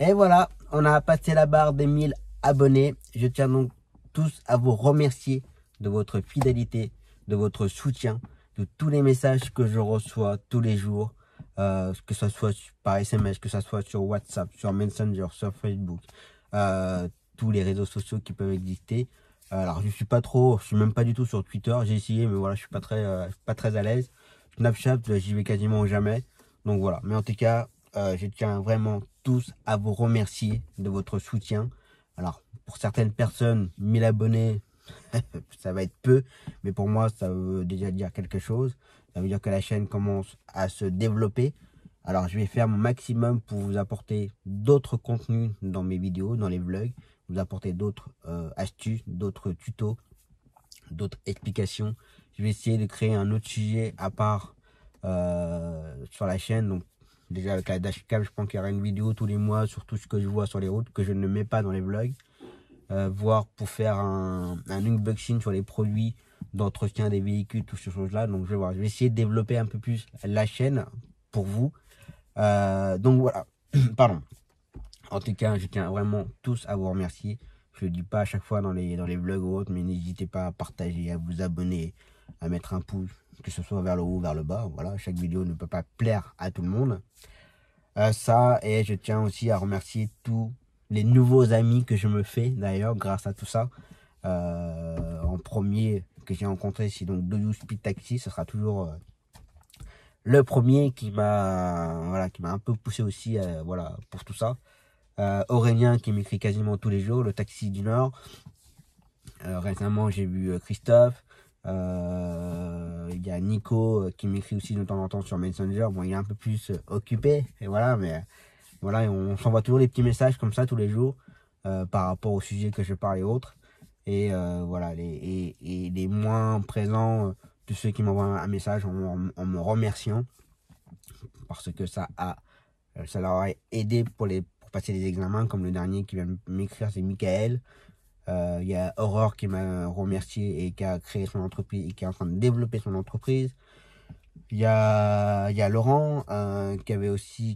Et voilà, on a passé la barre des 1000 abonnés. Je tiens donc tous à vous remercier de votre fidélité, de votre soutien, de tous les messages que je reçois tous les jours, que ce soit par SMS, que ce soit sur WhatsApp, sur Messenger, sur Facebook, tous les réseaux sociaux qui peuvent exister. Alors je suis même pas du tout sur Twitter. J'ai essayé, mais voilà, je suis pas très à l'aise. Snapchat, j'y vais quasiment jamais. Donc voilà. Mais en tout cas, je tiens vraiment tous à vous remercier de votre soutien. Alors pour certaines personnes, 1000 abonnés, ça va être peu, mais pour moi, ça veut déjà dire quelque chose. Ça veut dire que la chaîne commence à se développer. Alors je vais faire mon maximum pour vous apporter d'autres contenus dans mes vidéos, dans les vlogs, vous apporter d'autres astuces, d'autres tutos, d'autres explications. Je vais essayer de créer un autre sujet à part sur la chaîne. Donc déjà avec la dashcam, je pense qu'il y aura une vidéo tous les mois sur tout ce que je vois sur les routes que je ne mets pas dans les vlogs. Voire pour faire un unboxing sur les produits d'entretien des véhicules, toutes ces choses-là. Donc je vais essayer de développer un peu plus la chaîne pour vous. Donc voilà, pardon. En tout cas, je tiens vraiment tous à vous remercier. Je le dis pas à chaque fois dans les vlogs ou autres, mais n'hésitez pas à partager, à vous abonner, à mettre un pouce, que ce soit vers le haut ou vers le bas. Voilà, chaque vidéo ne peut pas plaire à tout le monde. Ça, et je tiens aussi à remercier tous les nouveaux amis que je me fais d'ailleurs grâce à tout ça. En premier que j'ai rencontré, c'est donc Doyou Speed Taxi. Ce sera toujours le premier qui m'a un peu poussé aussi voilà, pour tout ça. Aurélien qui m'écrit quasiment tous les jours, le taxi du Nord. Récemment j'ai vu Christophe. Il y a Nico qui m'écrit aussi de temps en temps sur Messenger. Bon, il est un peu plus occupé, et voilà, mais voilà, on s'envoie toujours les petits messages comme ça tous les jours par rapport au sujet que je parle et autres. Et voilà, les moins présents, tous ceux qui m'envoient un message en me remerciant, parce que ça leur a aidé pour passer les examens, comme le dernier qui vient m'écrire, c'est Michael. Il y a Aurore qui m'a remercié et qui a créé son entreprise et qui est en train de développer son entreprise. Il y a Laurent qui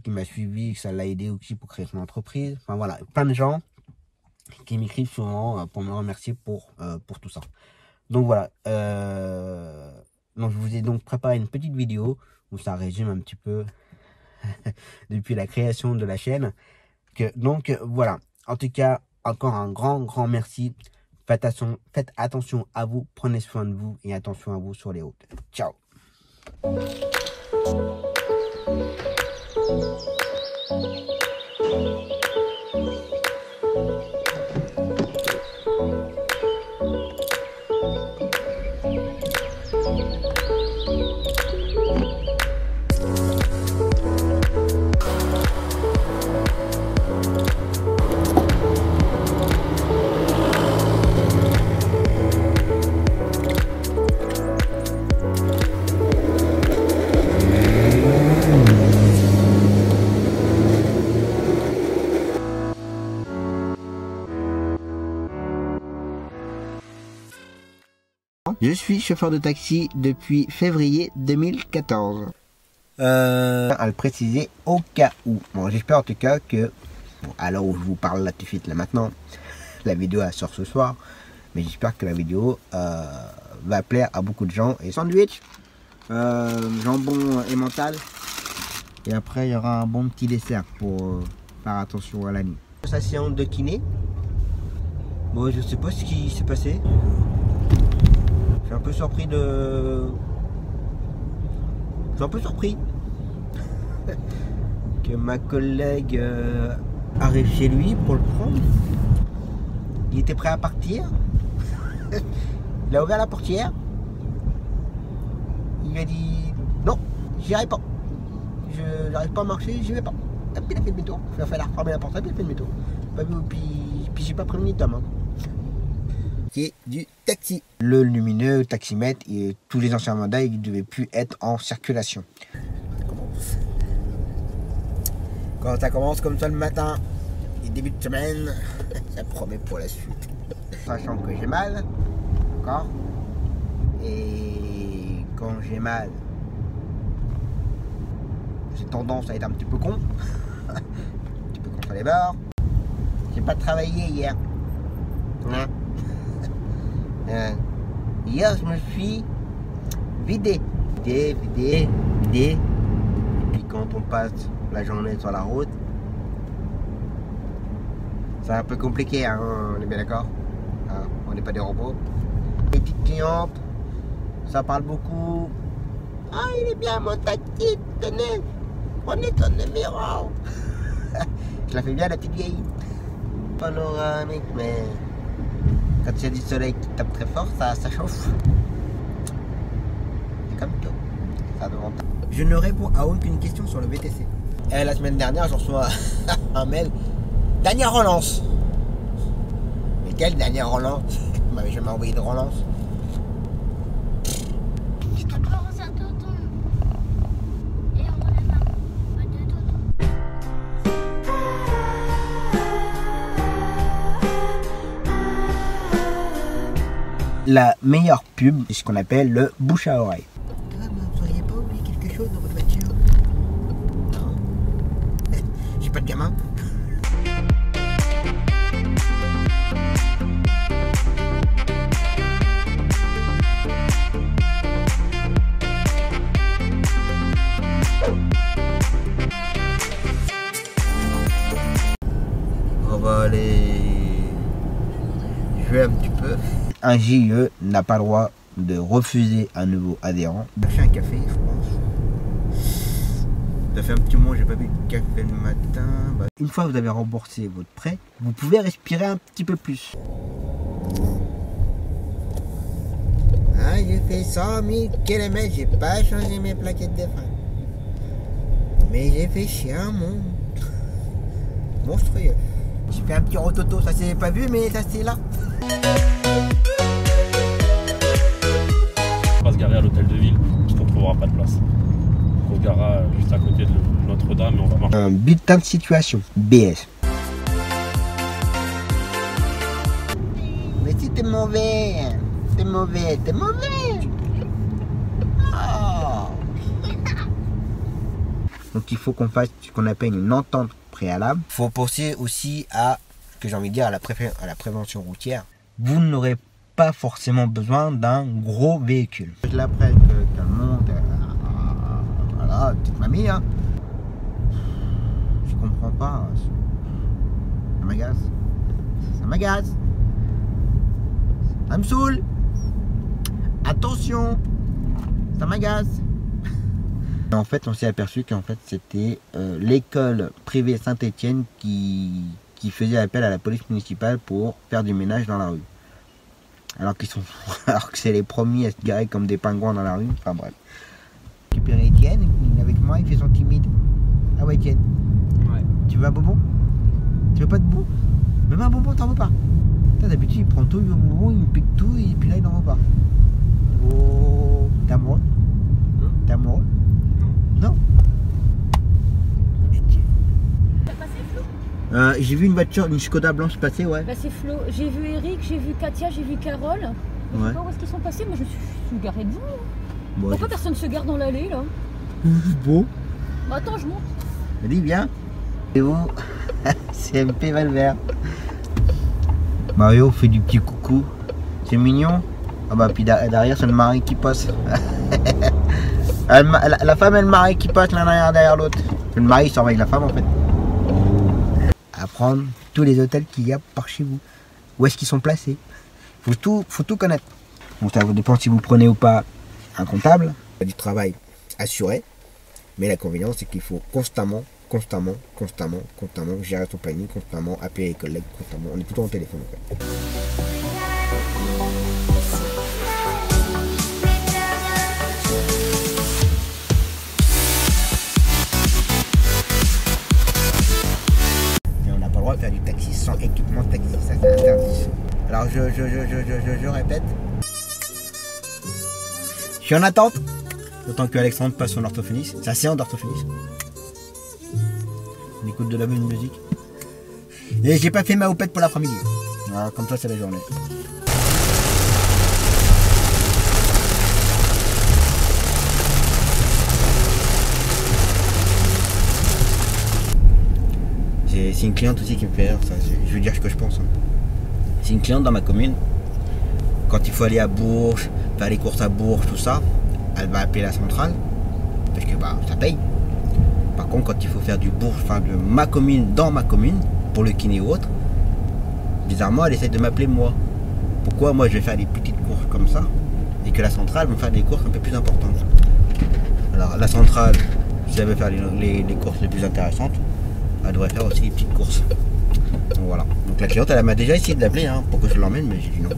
m'a suivi, que ça l'a aidé aussi pour créer son entreprise. Enfin voilà, plein de gens qui m'écrivent souvent pour me remercier pour tout ça. Donc voilà, donc je vous ai donc préparé une petite vidéo où ça résume un petit peu depuis la création de la chaîne. Donc voilà, en tout cas, encore un grand merci. Faites attention à vous, prenez soin de vous et attention à vous sur les routes. Ciao. Je suis chauffeur de taxi depuis février 2014. À le préciser au cas où. Bon, j'espère en tout cas que, bon, à l'heure où je vous parle là tout de suite, là maintenant, la vidéo elle sort ce soir. Mais j'espère que la vidéo va plaire à beaucoup de gens. Et sandwich, jambon emmental. Et après, il y aura un bon petit dessert pour faire attention à la nuit. Sa séance de kiné. Bon, je sais pas ce qui s'est passé. Je suis un peu surpris que ma collègue arrive chez lui pour le prendre. Il était prêt à partir. Il a ouvert la portière. Il lui a dit non, j'irai pas. Je n'arrive pas à marcher, j'y vais pas. Et puis il a fait demi-tour. Il a fallu refermer la portière, puis il a fait demi-tour. Puis j'ai pas prévenu Tom. Hein. C'est du taxi. Le lumineux, le taximètre et tous les anciens mandats, ils ne devaient plus être en circulation. Quand ça commence comme ça le matin et début de semaine, ça promet pour la suite. Sachant que j'ai mal, d'accord. Et quand j'ai mal, j'ai tendance à être un petit peu con. Un petit peu contre les bords. J'ai pas travaillé hier. Hein? Hier, je me suis vidé. Vidé. Et puis quand on passe la journée sur la route, c'est un peu compliqué, hein, on est bien d'accord, hein, on n'est pas des robots. Les petites clientes, ça parle beaucoup. Ah, il est bien mon tactile, tenez, prenez ton numéro. Je la fais bien la petite vieille. Panoramique, mais quand il y a du soleil qui tape très fort, ça chauffe. C'est comme tout, ça demande. Je ne réponds à aucune question sur le VTC. Et la semaine dernière, je reçois un mail. Dernière relance. Mais quelle dernière relance? Vous m'avez jamais envoyé de relance. La meilleure pub, c'est ce qu'on appelle le bouche à oreille. Vous n'auriez pas oublié quelque chose dans votre voiture? Non. J'ai pas de gamin. On va aller jouer un petit peu. Un JE n'a pas le droit de refuser un nouveau adhérent. J'ai un café, je pense. Ça fait un petit moment que j'ai pas bu de café le matin. Une fois que vous avez remboursé votre prêt, vous pouvez respirer un petit peu plus. Ah, j'ai fait 100 000 km, j'ai pas changé mes plaquettes de frein. Mais j'ai fait chier un monde monstrueux. J'ai fait un petit rototo, ça s'est pas vu, mais ça c'est là. On va se garer à l'hôtel de ville parce qu'on ne trouvera pas de place. Donc on garera juste à côté de Notre-Dame et on va marcher. Un bulletin de situation, BS. Mais si t'es mauvais, t'es mauvais. Oh. Donc il faut qu'on fasse ce qu'on appelle une entente préalable. Il faut penser aussi à, ce que j'ai envie de dire, à la prévention routière. Vous n'aurez pas forcément besoin d'un gros véhicule. Je l'apprête qu'elle monte, voilà, petite mamie, hein. Je comprends pas. Ça m'agace. Ça me saoule. Attention, ça m'agace. En fait, on s'est aperçu qu'en fait, c'était l'école privée Saint-Étienne qui faisait appel à la police municipale pour faire du ménage dans la rue. Alors que c'est les premiers à se garer comme des pingouins dans la rue. Enfin bref. Récupérer Étienne, il est avec moi, il fait son timide. Ah ouais, Étienne. Ouais. Tu veux un bonbon? Tu veux pas de bonbon? Même un bonbon, t'en veux pas? D'habitude, il prend tout, il veut un bonbon, il pique tout, et puis là, il n'en veut pas. Oh, t'es amoureux? T'es amoureux? Non. J'ai vu une voiture, une Skoda blanche passer, ouais. Bah c'est Flo. J'ai vu Eric, j'ai vu Katia, j'ai vu Carole. Ouais. Je sais pas où est-ce qu'ils sont passés, moi je suis garée devant. Bon, pourquoi personne se gare dans l'allée là? Bon. Bah attends, je monte. Vas-y, viens. C'est où? CMP Valvert. Mario fait du petit coucou. C'est mignon. Ah bah puis derrière c'est le mari qui passe. La femme et le mari qui passent l'un derrière l'autre. Le mari surveille la femme en fait. À prendre tous les hôtels qu'il y a par chez vous. Où est-ce qu'ils sont placés? Faut tout connaître. Bon, ça dépend si vous prenez ou pas un comptable. Du travail assuré. Mais l'inconvénient c'est qu'il faut constamment gérer son planning, constamment appeler les collègues, constamment. On est tout le temps au téléphone en fait. Faire du taxi sans équipement de taxi, ça c'est interdit. Alors je répète. Je suis en attente. Autant que Alexandre passe son orthophoniste. C'est assez d'orthophoniste. On écoute de la bonne musique. Et j'ai pas fait ma houppette pour l'après-midi. Voilà, comme ça c'est la journée. C'est une cliente aussi qui me fait rire, ça. Je veux dire ce que je pense. Hein. C'est une cliente dans ma commune. Quand il faut aller à Bourges, faire les courses à Bourges, tout ça, elle va appeler la centrale. Parce que bah, ça paye. Par contre, quand il faut faire du Bourges, enfin de ma commune dans ma commune, pour le kiné ou autre, bizarrement, elle essaie de m'appeler moi. Pourquoi moi je vais faire des petites courses comme ça et que la centrale va faire des courses un peu plus importantes. Alors la centrale, si elle veut faire les courses les plus intéressantes, elle devrait faire aussi les petites courses. Donc voilà. Donc la cliente, elle m'a déjà essayé de l'appeler hein, pour que je l'emmène, mais j'ai dit non.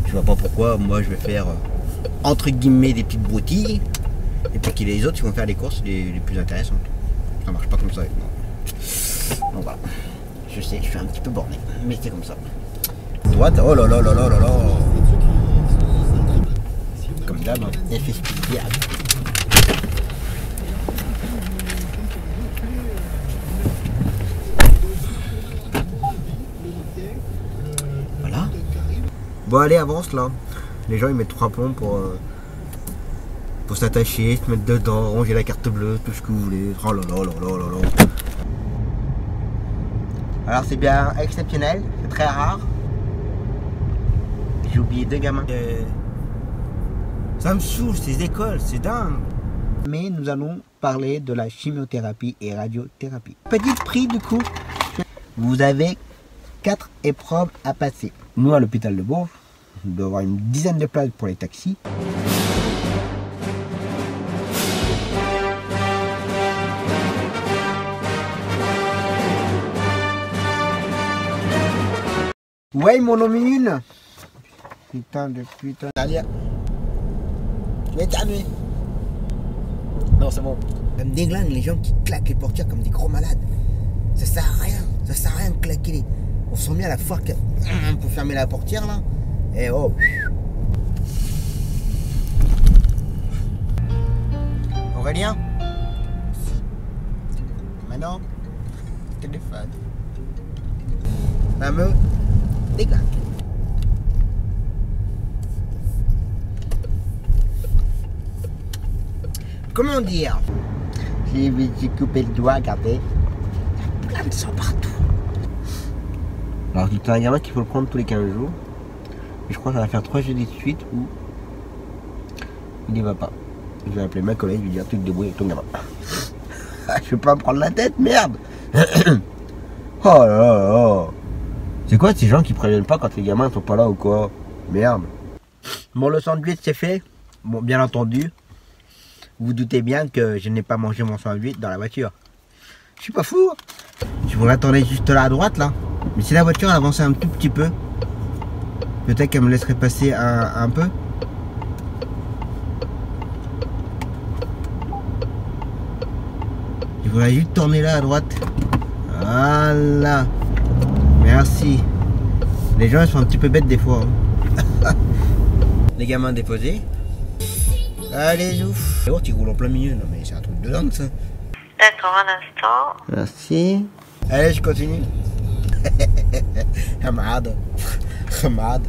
Je vois pas pourquoi moi je vais faire entre guillemets des petites broutilles et puis que les autres ils vont faire les courses les plus intéressantes. Ça marche pas comme ça avec moi. Donc voilà. Je sais, je suis un petit peu borné, mais c'est comme ça. Droite, oh là là là là là là. Comme d'hab, effet spécial. Voilà. Bon allez, avance là. Les gens ils mettent 3 plombs pour s'attacher, se mettre dedans, ranger la carte bleue, tout ce que vous voulez. Oh là là là là là là. Alors c'est bien exceptionnel, c'est très rare. J'ai oublié 2 gamins. Ça me saoule ces écoles, c'est dingue. Mais nous allons parler de la chimiothérapie et radiothérapie. Petit prix du coup. Vous avez 4 épreuves à passer. Nous à l'hôpital de Bourges, on doit avoir une dizaine de places pour les taxis. Ouais, ils m'en ont mis une. Putain de putain. Allez, tu vas éternuer. Non, c'est bon. Ça me déglingue les gens qui claquent les portières comme des gros malades. Ça sert à rien. Ça sert à rien de claquer les... On sent bien la foire pour fermer la portière là. Et oh. Aurélien. Maintenant, téléphone. Ça me déglingue. Comment dire? J'ai coupé le doigt, regardez. Plein de sang partout. Alors c'est un gamin qu'il faut le prendre tous les 15 jours. Et je crois que ça va faire 3 jeudis de suite où il n'y va pas. Je vais appeler ma collègue, je vais lui dire tu te débrouilles avec ton gamin. Je vais pas me prendre la tête, merde. Oh là là là. C'est quoi ces gens qui préviennent pas quand les gamins ne sont pas là ou quoi? Merde. Bon, le sandwich c'est fait. Bon, bien entendu. Vous doutez bien que je n'ai pas mangé mon sandwich dans la voiture. Je suis pas fou. Je vous l'attendais juste là à droite là. Mais si la voiture elle avançait un tout petit peu, peut-être qu'elle me laisserait passer un peu. Je voudrais juste tourner là à droite. Voilà. Merci. Les gens ils sont un petit peu bêtes des fois. Hein. Les gamins déposés. Allez, ouf. C'est tu roules en plein milieu, non mais c'est un truc de dingue ça. D'accord, un instant. Merci. Allez, je continue. Hamad. Hamad.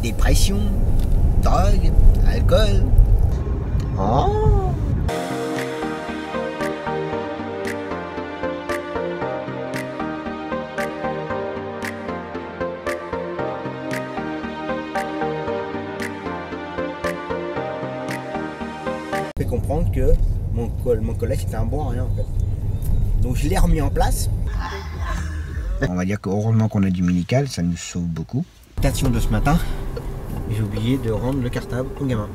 Dépression. Drogue. Alcool. Oh. Fait comprendre que mon collègue c'était un bon à rien en fait. Donc je l'ai remis en place. On va dire que heureusement qu'on a du médical, ça nous sauve beaucoup. Station de ce matin, j'ai oublié de rendre le cartable au gamin.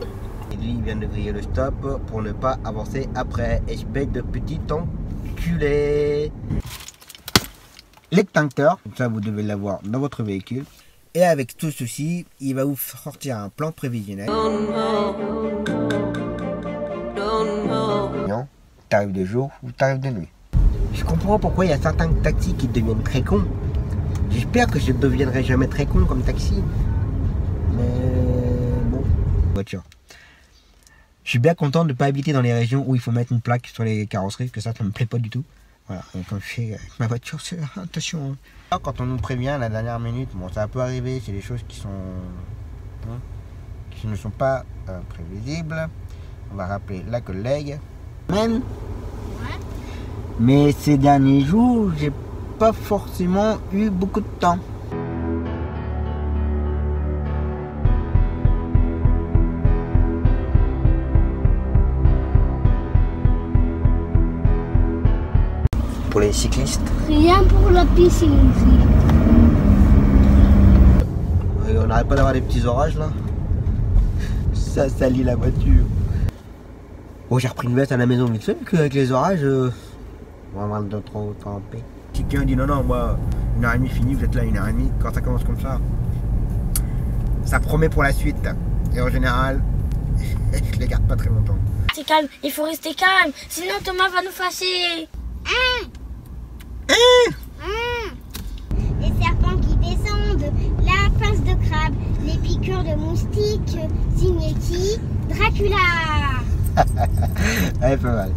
Et lui il vient de griller le stop pour ne pas avancer après. Espèce de petit enculé. L'extincteur, ça vous devez l'avoir dans votre véhicule. Et avec tout ceci, il va vous sortir un plan prévisionnel. Non, t'arrives de jour ou t'arrives de nuit. Je comprends pourquoi il y a certains taxis qui deviennent très cons. J'espère que je ne deviendrai jamais très con comme taxi. Mais bon. Voiture. Je suis bien content de ne pas habiter dans les régions où il faut mettre une plaque sur les carrosseries, que ça me plaît pas du tout. Voilà, et quand je fais avec ma voiture, c'est attention. Quand on nous prévient à la dernière minute, bon ça peut arriver, c'est des choses qui sont qui ne sont pas prévisibles. On va rappeler la collègue. Même. Ouais. Mais ces derniers jours, j'ai pas forcément eu beaucoup de temps. Pour les cyclistes. Rien pour la piscine aussi. On n'arrête pas d'avoir des petits orages là. Ça salit la voiture. Bon, j'ai repris une veste à la maison vite fait, vu qu'avec les orages, on va avoir le temps en paix. Si quelqu'un dit non, moi, 1h30 fini, vous êtes là 1h30, quand ça commence comme ça promet pour la suite. Et en général, je les garde pas très longtemps. C'est calme, il faut rester calme, sinon Thomas va nous fâcher. Les serpents qui descendent, la pince de crabe, les piqûres de moustiques, signé qui? Dracula. Ouais, pas mal.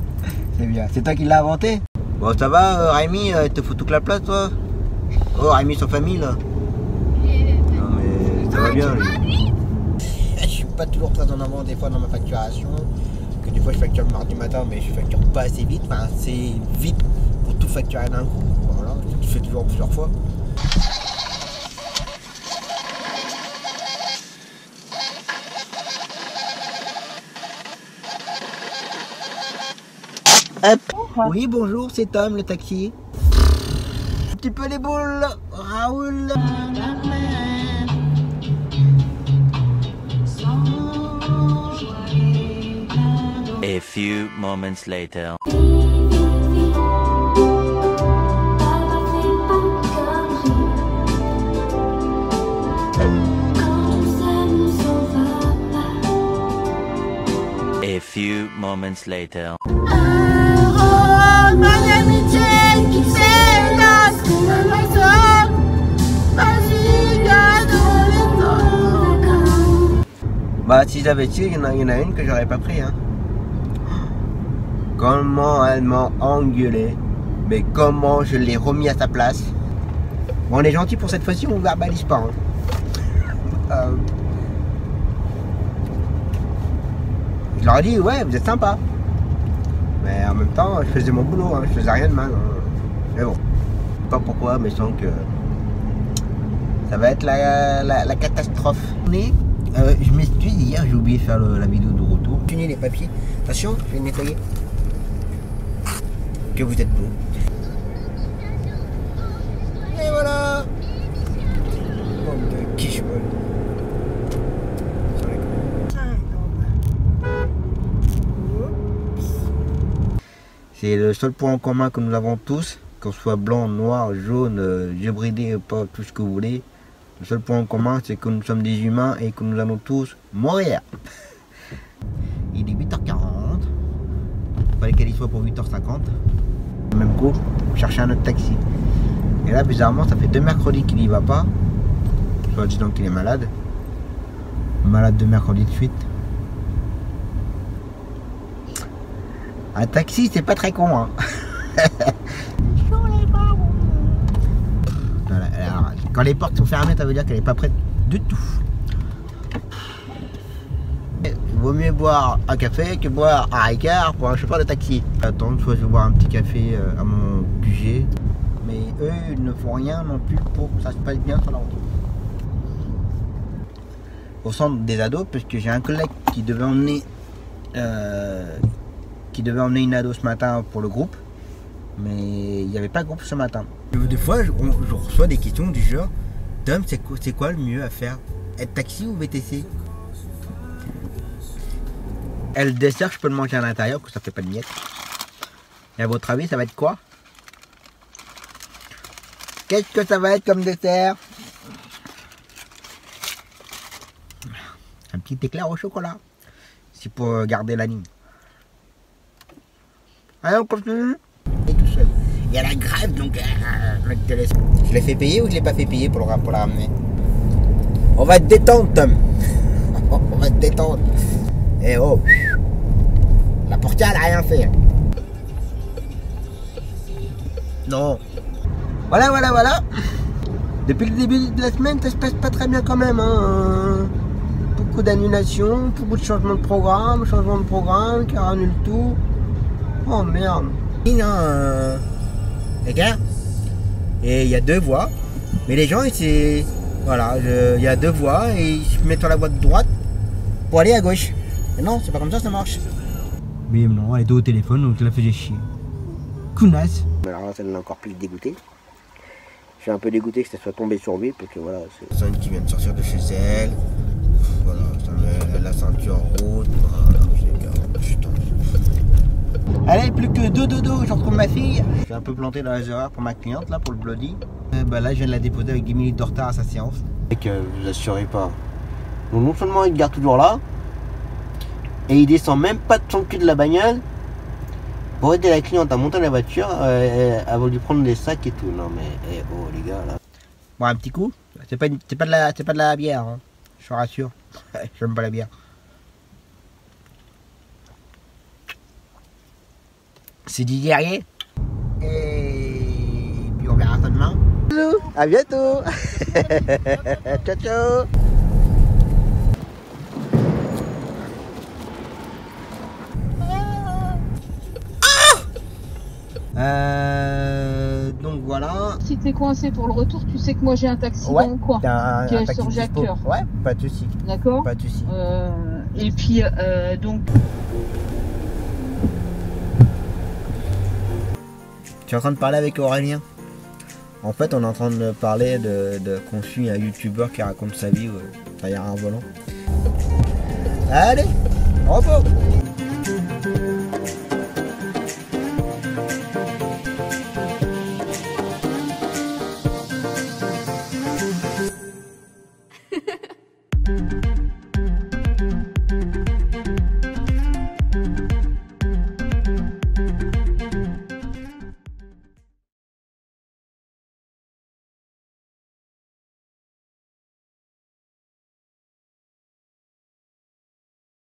C'est bien. C'est toi qui l'as inventé? Bon, ça va, Rémi, il te faut toute la place, toi? Oh, Rémi, sans famille, là. Non, mais ça va bien, lui. Je suis pas toujours très en avant, des fois, dans ma facturation. Que des fois, je facture le mardi matin, mais je facture pas assez vite. Enfin, c'est vite pour tout facturer d'un coup. Voilà, je fais toujours plusieurs fois. Hop. Oui, bonjour, c'est Tom, le taxi. Un petit peu les boules, Raoul. A few moments later. A few moments later. Bah, si j'avais su, il y en a une que j'aurais pas pris, hein. Comment elle m'a engueulé. Mais comment je l'ai remis à sa place. Bon, on est gentil pour cette fois-ci, on ne verbalise pas, hein. Je leur ai dit, ouais, vous êtes sympa. Mais en même temps, je faisais mon boulot, hein, je faisais rien de mal. Hein. Mais bon, je sais pas pourquoi, mais je sens que ça va être la catastrophe. Je m'excuse, hier j'ai oublié de faire la vidéo de retour. Tenez les papiers, attention, je vais les nettoyer. Que vous êtes beau. Et voilà. Bande de quichebol. C'est le seul point en commun que nous avons tous, qu'on soit blanc, noir, jaune, yeux bridés, pas tout ce que vous voulez. Le seul point en commun, c'est que nous sommes des humains et que nous allons tous mourir. Il est 8h40. Il fallait qu'elle y soit pour 8h50. Même coup, chercher un autre taxi. Et là, bizarrement, ça fait 2 mercredis qu'il n'y va pas. Soit disant qu'il est malade. Malade 2 mercredis de suite. Un taxi, c'est pas très con, hein. Voilà, alors, quand les portes sont fermées, ça veut dire qu'elle n'est pas prête du tout. Il vaut mieux boire un café que boire un Ricard pour un chauffeur de taxi. Attends, soit je vais boire un petit café à mon QG. Mais eux, ils ne font rien non plus pour que ça se passe bien sur la route. Au centre des ados, parce que j'ai un collègue qui devait emmener une ado ce matin pour le groupe, mais il n'y avait pas de groupe ce matin. Des fois, je reçois des questions du genre, Tom, c'est quoi le mieux à faire? Être taxi ou VTC? Et le dessert, je peux le manger à l'intérieur, que ça fait pas de miettes. Et à votre avis, ça va être quoi? Qu'est-ce que ça va être comme dessert? Un petit éclair au chocolat. C'est pour garder la ligne. Allez, on continue. Et tout seul. Il y a la grève, donc je l'ai fait payer ou je l'ai pas fait payer pour la ramener? On va te détendre, Tom. On va te détendre. Eh oh, la portière elle a rien fait. Non. Voilà. Depuis le début de la semaine, ça se passe pas très bien quand même, hein. Beaucoup d'annulations, beaucoup de changements de programme qui annulent tout. Oh merde. D'accord. Et il y a 2 voies. Mais les gens, c'est... Voilà, il y a 2 voies et ils se mettent sur la voie de droite pour aller à gauche. Mais non, c'est pas comme ça marche. Mais non, elle était au téléphone, donc je la faisais chier. Counasse. Alors là, ça m'a encore plus dégoûté. Je suis un peu dégoûté que ça soit tombé sur lui, parce que voilà, c'est personne qui vient de sortir de chez elle. Voilà, ça met la ceinture rouge. Voilà, putain. Allez, plus que 2 dodos, je retrouve ma fille. Je suis un peu planté dans les erreurs pour ma cliente, là, pour le bloody. Là, je viens de la déposer avec 10 minutes de retard à sa séance. Et que vous assurez pas. Donc, non seulement il garde toujours là, et il descend même pas de son cul de la bagnole pour aider la cliente à monter la voiture, à lui prendre des sacs et tout. Non mais, oh les gars là. Bon, un petit coup, c'est pas de la bière, hein. Je vous rassure. J'aime pas la bière. C'est du guerrier. Et puis on verra ça demain. Bisous, à bientôt. Ciao ciao. Donc voilà. Si t'es coincé pour le retour, tu sais que moi j'ai un taxi dans le coin qui est sur Jacques Coeur. Ouais, pas de soucis. D'accord. Pas de soucis. Et puis donc. Tu es en train de parler avec Aurélien. En fait, on est en train de parler qu'on suit un youtubeur qui raconte sa vie derrière un volant. Allez, repos.